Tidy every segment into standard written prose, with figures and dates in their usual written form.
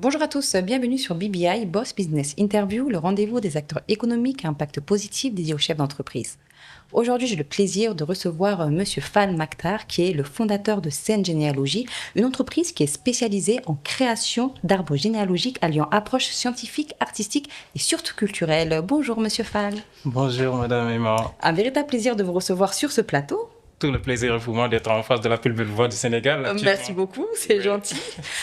Bonjour à tous, bienvenue sur BBI Boss Business Interview, le rendez-vous des acteurs économiques à impact positif dédié aux chefs d'entreprise. Aujourd'hui, j'ai le plaisir de recevoir Monsieur Fall Makhtar, qui est le fondateur de Sen Généalogie, une entreprise qui est spécialisée en création d'arbres généalogiques alliant approche scientifique, artistique et surtout culturelle. Bonjour Monsieur Fall. Bonjour Madame Emma. Un véritable plaisir de vous recevoir sur ce plateau. Tout le plaisir est pour moi d'être en face de la plus belle voix du Sénégal actuellement. Merci beaucoup, c'est Oui. gentil.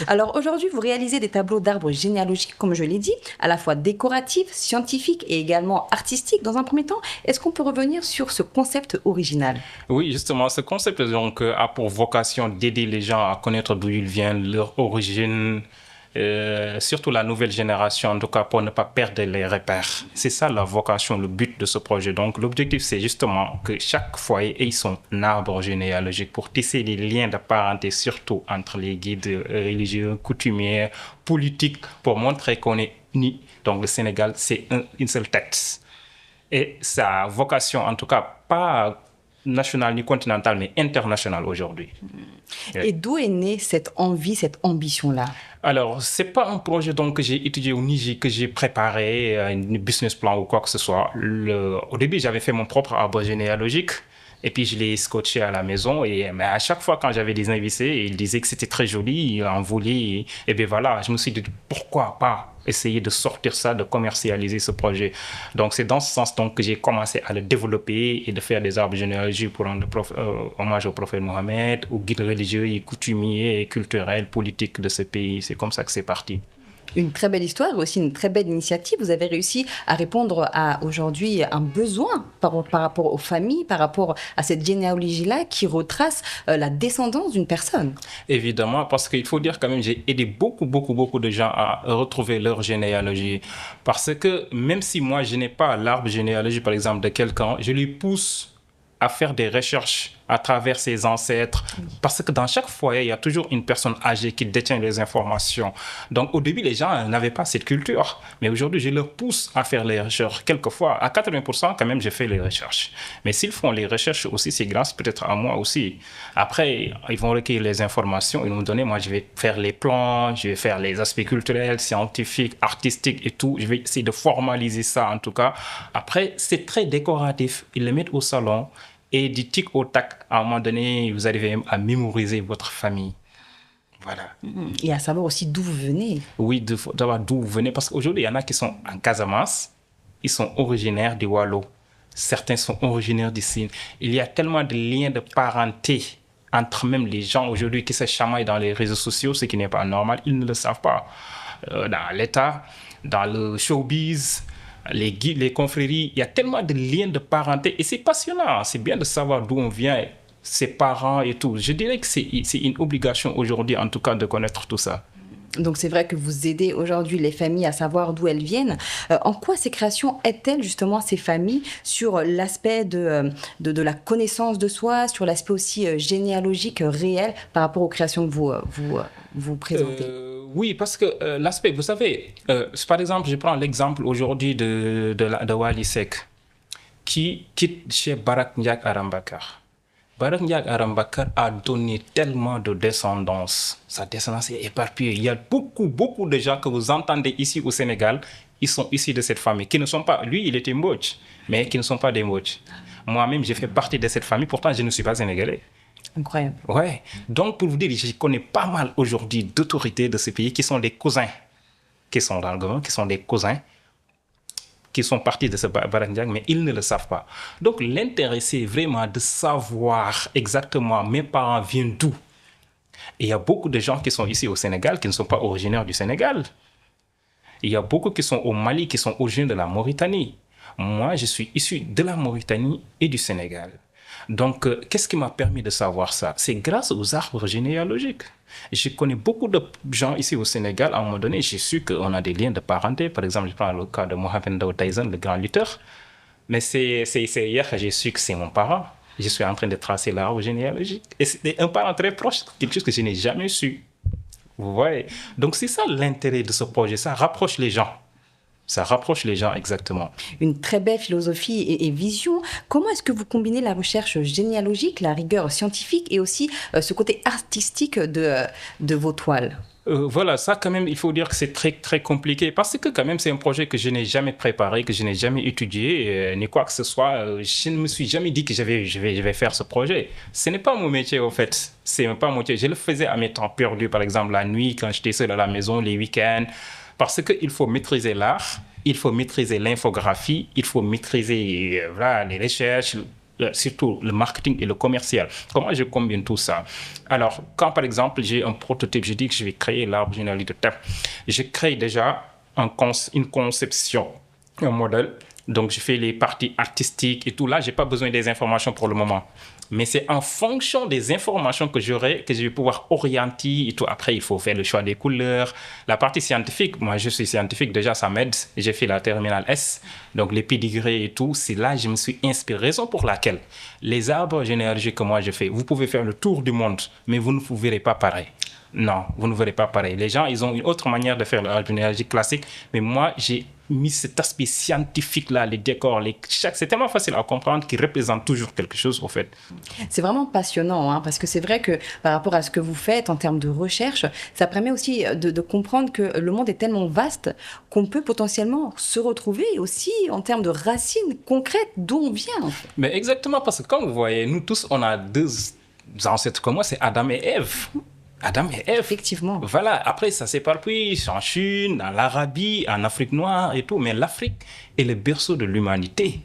Alors aujourd'hui, vous réalisez des tableaux d'arbres généalogiques, comme je l'ai dit, à la fois décoratifs, scientifiques et également artistiques. Dans un premier temps, est-ce qu'on peut revenir sur ce concept original? Oui, justement, ce concept donc, a pour vocation d'aider les gens à connaître d'où ils viennent, leur origine, surtout la nouvelle génération, en tout cas pour ne pas perdre les repères. C'est ça la vocation, le but de ce projet. Donc l'objectif, c'est justement que chaque foyer ait son arbre généalogique pour tisser les liens de parenté, surtout entre les guides religieux, coutumiers, politiques, pour montrer qu'on est unis. Donc le Sénégal, c'est une seule tête. Et sa vocation, en tout cas, pas nationale ni continentale, mais internationale aujourd'hui. Et d'où est née cette envie, cette ambition-là? Alors, c'est pas un projet donc, que j'ai étudié au Niger, que j'ai préparé, un business plan ou quoi que ce soit. Au début, j'avais fait mon propre arbre généalogique. Et puis, je l'ai scotché à la maison. Mais à chaque fois, quand j'avais des invités, ils disaient que c'était très joli, ils en voulaient. Et bien voilà, je me suis dit, pourquoi pas essayer de sortir ça, de commercialiser ce projet. Donc, c'est dans ce sens donc, que j'ai commencé à le développer et de faire des arbres généalogiques pour rendre hommage au prophète Mohammed, aux guides religieux et coutumiers et culturels, politiques de ce pays. C'est comme ça que c'est parti. Une très belle histoire et aussi une très belle initiative. Vous avez réussi à répondre à aujourd'hui un besoin par rapport aux familles, par rapport à cette généalogie-là qui retrace la descendance d'une personne. Évidemment, parce qu'il faut dire quand même, j'ai aidé beaucoup de gens à retrouver leur généalogie. Parce que même si moi, je n'ai pas l'arbre généalogique, par exemple, de quelqu'un, je lui pousse à faire des recherches à travers ses ancêtres. Parce que dans chaque foyer, il y a toujours une personne âgée qui détient les informations. Donc, au début, les gens n'avaient pas cette culture. Mais aujourd'hui, je leur pousse à faire les recherches. Quelquefois, à 80%, quand même, j'ai fait les recherches. Mais s'ils font les recherches aussi, c'est grâce peut-être à moi aussi. Après, ils vont recueillir les informations, ils vont me donner. Moi, je vais faire les plans, je vais faire les aspects culturels, scientifiques, artistiques et tout. Je vais essayer de formaliser ça, en tout cas. Après, c'est très décoratif. Ils le mettent au salon. Et du tic au tac, à un moment donné, vous arrivez à mémoriser votre famille. Voilà. Et à savoir aussi d'où vous venez. Oui, d'avoir d'où vous venez. Parce qu'aujourd'hui, il y en a qui sont en Casamance. Ils sont originaires du Wallo. Certains sont originaires d'ici. Il y a tellement de liens de parenté entre même les gens aujourd'hui qui se chamaillent dans les réseaux sociaux, ce qui n'est pas normal. Ils ne le savent pas. Dans l'État, dans le showbiz, les guides, les confréries, il y a tellement de liens de parenté et c'est passionnant. C'est bien de savoir d'où on vient, ses parents et tout. Je dirais que c'est une obligation aujourd'hui, en tout cas, de connaître tout ça. Donc c'est vrai que vous aidez aujourd'hui les familles à savoir d'où elles viennent. En quoi ces créations aident-elles justement ces familles sur l'aspect de la connaissance de soi, sur l'aspect aussi généalogique réel par rapport aux créations que vous présentez? Oui, parce que l'aspect, vous savez, par exemple, je prends l'exemple aujourd'hui de Wally Seck, qui quitte chez Barak Ndiak Arambakar. Barak Ndiak Arambakar a donné tellement de descendance. Sa descendance est éparpillée. Il y a beaucoup de gens que vous entendez ici au Sénégal, ils sont issus de cette famille, qui ne sont pas, lui, il était Mbodj, mais qui ne sont pas des Mbodj. Moi-même, j'ai fait partie de cette famille, pourtant je ne suis pas sénégalais. Incroyable. Ouais. Donc, pour vous dire, je connais pas mal aujourd'hui d'autorités de ce pays qui sont des cousins, qui sont dans le gouvernement, qui sont des cousins, qui sont partis de ce Barak Ndiak, mais ils ne le savent pas. Donc, l'intérêt, c'est vraiment de savoir exactement mes parents viennent d'où. Et il y a beaucoup de gens qui sont ici au Sénégal qui ne sont pas originaires du Sénégal. Il y a beaucoup qui sont au Mali, qui sont originaires de la Mauritanie. Moi, je suis issu de la Mauritanie et du Sénégal. Donc, qu'est-ce qui m'a permis de savoir ça? C'est grâce aux arbres généalogiques. Je connais beaucoup de gens ici au Sénégal. À un moment donné, j'ai su qu'on a des liens de parenté. Par exemple, je prends le cas de Mohamed Ndao Tyson, le grand lutteur. Mais c'est hier que j'ai su que c'est mon parent. Je suis en train de tracer l'arbre généalogique. Et c'est un parent très proche, quelque chose que je n'ai jamais su. Vous voyez? Donc, c'est ça l'intérêt de ce projet. Ça rapproche les gens. Ça rapproche les gens, exactement. Une très belle philosophie et vision. Comment est-ce que vous combinez la recherche généalogique, la rigueur scientifique et aussi ce côté artistique de vos toiles? Voilà, ça quand même, il faut dire que c'est très très compliqué parce que quand même c'est un projet que je n'ai jamais préparé, que je n'ai jamais étudié, ni quoi que ce soit. Je ne me suis jamais dit que je vais faire ce projet. Ce n'est pas mon métier au fait. C'est pas mon métier. Je le faisais à mes temps perdus, par exemple la nuit quand j'étais seul à la maison, les week-ends, parce qu'il faut maîtriser l'art, il faut maîtriser l'infographie, il faut maîtriser voilà, les recherches, surtout le marketing et le commercial. Comment je combine tout ça? Alors, quand par exemple j'ai un prototype, je dis que je vais créer l'arbre généalogique de thème, je crée déjà une conception, un modèle. Donc, je fais les parties artistiques et tout. Là, je n'ai pas besoin des informations pour le moment. Mais c'est en fonction des informations que j'aurai que je vais pouvoir orienter et tout. Après, il faut faire le choix des couleurs. La partie scientifique, moi, je suis scientifique. Déjà, ça m'aide. J'ai fait la terminale S. Donc, les pédigrés et tout. C'est là que je me suis inspiré. Raison pour laquelle les arbres généalogiques que moi, je fais, vous pouvez faire le tour du monde, mais vous ne vous verrez pas pareil. Non, vous ne verrez pas pareil. Les gens, ils ont une autre manière de faire l'arbre généalogique classique. Mais moi, j'ai mis cet aspect scientifique-là, les décors, c'est tellement facile à comprendre qu'il représente toujours quelque chose, au fait. C'est vraiment passionnant, hein, parce que c'est vrai que par rapport à ce que vous faites en termes de recherche, ça permet aussi de comprendre que le monde est tellement vaste qu'on peut potentiellement se retrouver aussi en termes de racines concrètes d'où on vient. En fait. Mais exactement, parce que comme vous voyez, nous tous, on a deux ancêtres comme moi, c'est Adam et Ève. Adam et Ève. Effectivement. Voilà, après ça s'éparpille en Chine, en Arabie, en Afrique noire et tout. Mais l'Afrique est le berceau de l'humanité.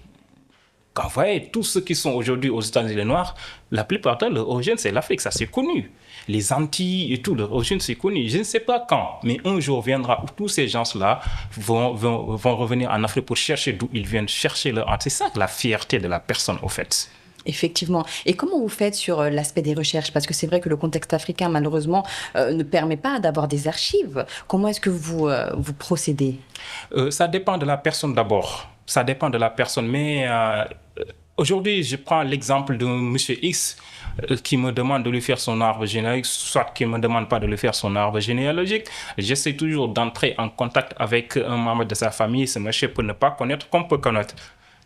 Quand vous voyez, tous ceux qui sont aujourd'hui aux États-Unis les Noirs, la plupart de leur origine, c'est l'Afrique, ça c'est connu. Les Antilles et tout, leur origine, c'est connu. Je ne sais pas quand, mais un jour viendra où tous ces gens-là vont revenir en Afrique pour chercher d'où ils viennent, chercher leur art. C'est ça la fierté de la personne, au fait. Effectivement. Et comment vous faites sur l'aspect des recherches? Parce que c'est vrai que le contexte africain, malheureusement, ne permet pas d'avoir des archives. Comment est-ce que vous procédez? Ça dépend de la personne d'abord. Ça dépend de la personne. Mais aujourd'hui, je prends l'exemple de M. X qui me demande de lui faire son arbre généalogique, soit qui ne me demande pas de lui faire son arbre généalogique. J'essaie toujours d'entrer en contact avec un membre de sa famille. Ce monsieur peut ne pas connaître comme peut connaître.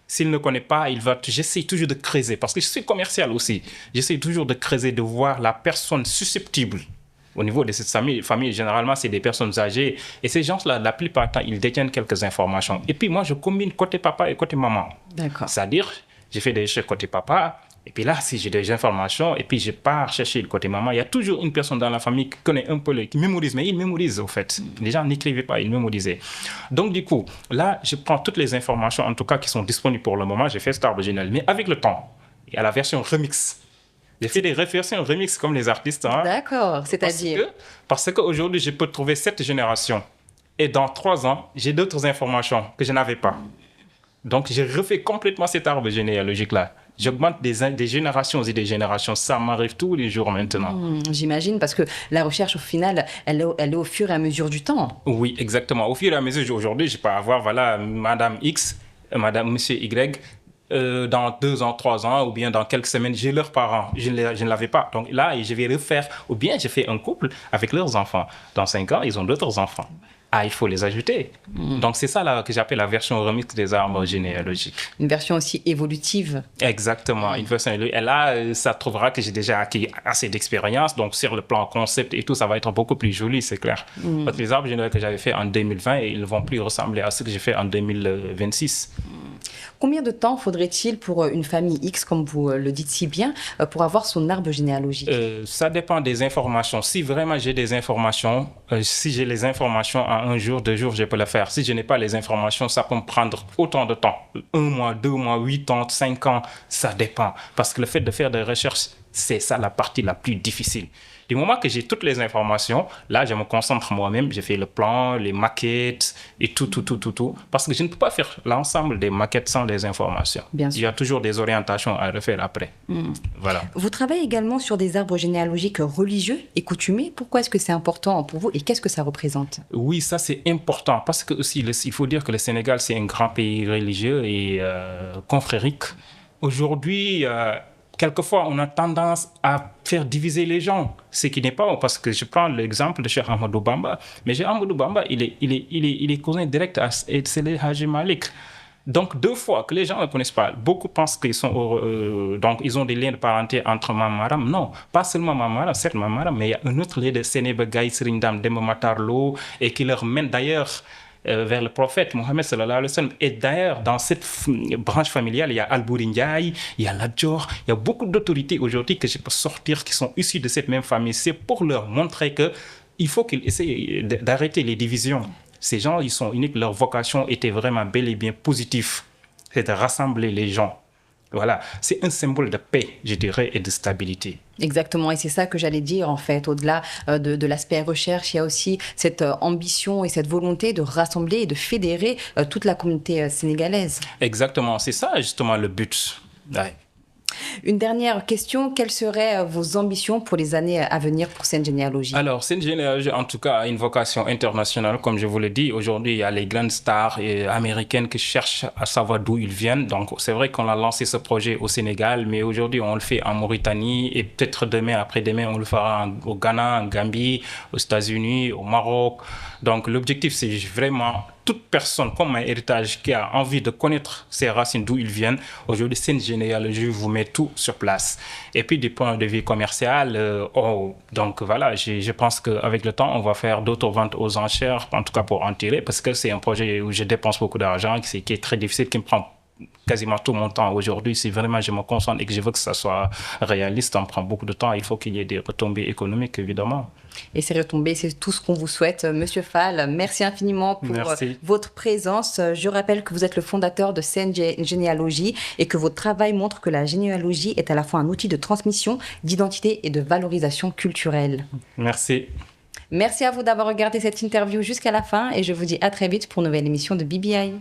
S'il ne connaît pas, j'essaie toujours de creuser, parce que je suis commercial aussi. J'essaie toujours de creuser, de voir la personne susceptible. Au niveau de cette famille, généralement, c'est des personnes âgées. Et ces gens-là, la plupart du temps, ils détiennent quelques informations. Et puis moi, je combine côté papa et côté maman. D'accord. C'est-à-dire, j'ai fait des recherches côté papa. Et puis là, si j'ai des informations, et puis je pars chercher le côté maman, il y a toujours une personne dans la famille qui connaît un peu, qui mémorise, mais il mémorise au fait. Les gens n'écrivaient pas, ils mémorisaient. Donc du coup, là, je prends toutes les informations, en tout cas qui sont disponibles pour le moment, j'ai fait cet arbre généalogique, mais avec le temps, il y a la version remix. J'ai fait des versions remix comme les artistes. Hein, d'accord, c'est-à-dire parce qu'aujourd'hui, je peux trouver cette génération, et dans 3 ans, j'ai d'autres informations que je n'avais pas. Donc, j'ai refait complètement cet arbre généalogique-là. J'augmente des générations et des générations. Ça m'arrive tous les jours maintenant. J'imagine, parce que la recherche, au final, elle est au fur et à mesure du temps. Oui, exactement. Au fur et à mesure, aujourd'hui, je peux avoir, voilà, Madame X, Madame Monsieur Y, dans 2 ans, 3 ans, ou bien dans quelques semaines, j'ai leurs parents. Je ne l'avais pas. Donc là, je vais refaire. Ou bien, j'ai fait un couple avec leurs enfants. Dans 5 ans, ils ont d'autres enfants. Ah, il faut les ajouter. Donc, c'est ça là, que j'appelle la version remix des arbres généalogiques. Une version aussi évolutive. Exactement. Une version évolutive. Et là, ça trouvera que j'ai déjà acquis assez d'expérience. Donc, sur le plan concept et tout, ça va être beaucoup plus joli, c'est clair. Parce que les arbres généalogiques que j'avais fait en 2020, ils ne vont plus ressembler à ce que j'ai fait en 2026. Combien de temps faudrait-il pour une famille X, comme vous le dites si bien, pour avoir son arbre généalogique? Ça dépend des informations. Si vraiment j'ai des informations, si j'ai les informations en 1 jour, 2 jours, je peux le faire. Si je n'ai pas les informations, ça peut me prendre autant de temps. 1 mois, 2 mois, 8 ans, 5 ans, ça dépend. Parce que le fait de faire des recherches, c'est ça la partie la plus difficile. Du moment que j'ai toutes les informations, là, je me concentre moi-même. Je fais le plan, les maquettes et tout. Parce que je ne peux pas faire l'ensemble des maquettes sans les informations. Bien sûr. Il y a toujours des orientations à refaire après. Voilà. Vous travaillez également sur des arbres généalogiques religieux et coutumiers. Pourquoi est-ce que c'est important pour vous et qu'est-ce que ça représente? Oui, ça c'est important parce que aussi, il faut dire que le Sénégal, c'est un grand pays religieux et confrérique. Aujourd'hui, quelquefois, on a tendance à faire diviser les gens, ce qui n'est pas, parce que je prends l'exemple de Cheikh Ahmadou Bamba, mais Cheikh Ahmadou Bamba, il est cousin direct à Seydi Hadji Malick. Donc, deux fois que les gens ne connaissent pas, beaucoup pensent qu'ils sont, donc ils ont des liens de parenté entre Mamaram. Non, pas seulement Mamaram, certes Mamaram, mais il y a un autre lien de Sénéba Gaye, Serindam, Demba Matar Lo, et qui leur mène d'ailleurs vers le prophète Mohammed sallallahu alayhi wa sallam. Et d'ailleurs, dans cette branche familiale, il y a Albouri Ndiaye, il y a Ladjor, il y a beaucoup d'autorités aujourd'hui que je peux sortir qui sont issues de cette même famille. C'est pour leur montrer que il faut qu'ils essayent d'arrêter les divisions. Ces gens, ils sont uniques, leur vocation était vraiment bel et bien positive. C'est de rassembler les gens. Voilà, c'est un symbole de paix, je dirais, et de stabilité. Exactement, et c'est ça que j'allais dire en fait. Au-delà de l'aspect recherche, il y a aussi cette ambition et cette volonté de rassembler et de fédérer toute la communauté sénégalaise. Exactement, c'est ça justement le but. Ouais. Une dernière question, quelles seraient vos ambitions pour les années à venir pour Sen Généalogie? Alors, Sen Généalogie, en tout cas, a une vocation internationale, comme je vous l'ai dit. Aujourd'hui, il y a les grandes stars américaines qui cherchent à savoir d'où ils viennent. Donc, c'est vrai qu'on a lancé ce projet au Sénégal, mais aujourd'hui, on le fait en Mauritanie et peut-être demain, après-demain, on le fera au Ghana, en Gambie, aux États-Unis, au Maroc. Donc, l'objectif, c'est vraiment toute personne comme un héritage qui a envie de connaître ses racines, d'où ils viennent. Aujourd'hui, Sen Généalogie vous met tout sur place. Et puis, du point de vue commercial, donc voilà, je pense qu'avec le temps, on va faire d'autres ventes aux enchères, en tout cas pour en tirer, parce que c'est un projet où je dépense beaucoup d'argent, qui est très difficile, qui me prend quasiment tout mon temps aujourd'hui. Si vraiment je me concentre et que je veux que ça soit réaliste, ça me prend beaucoup de temps. Il faut qu'il y ait des retombées économiques, évidemment. Et ces retombées, c'est tout ce qu'on vous souhaite. Monsieur Fall, merci infiniment pour votre présence. Je rappelle que vous êtes le fondateur de Sen Généalogie et que votre travail montre que la généalogie est à la fois un outil de transmission, d'identité et de valorisation culturelle. Merci. Merci à vous d'avoir regardé cette interview jusqu'à la fin et je vous dis à très vite pour une nouvelle émission de BBI.